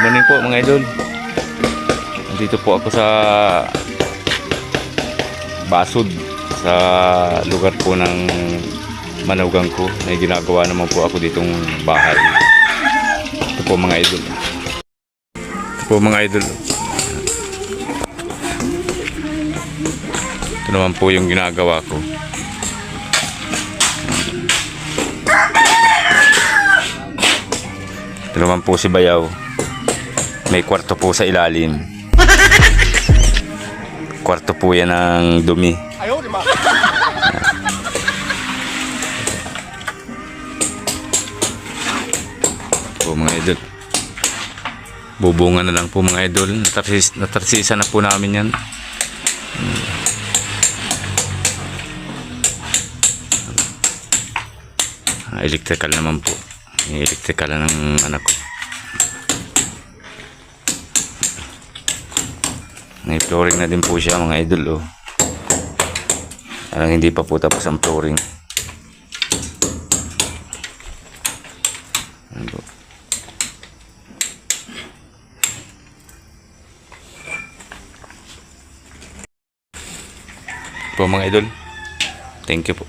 Good morning po mga idol. Nandito po ako sa Basud, sa lugar po ng manugang ko. May ginagawa naman po ako ditong bahay. Ito po mga idol. Ito po mga idol. Ito naman po yung ginagawa ko. Ito naman po si Bayaw. May kwarto po sa ilalim. Kwarto po yan ng dumi. Po mga idol. Bubungan na lang po mga idol. Natarsisa na po namin yan. Electrical naman po. Electrical na ng anak ko. May flooring na din po siya mga idol. Oh. Parang hindi pa po tapos ang flooring. Po mga idol. Thank you po.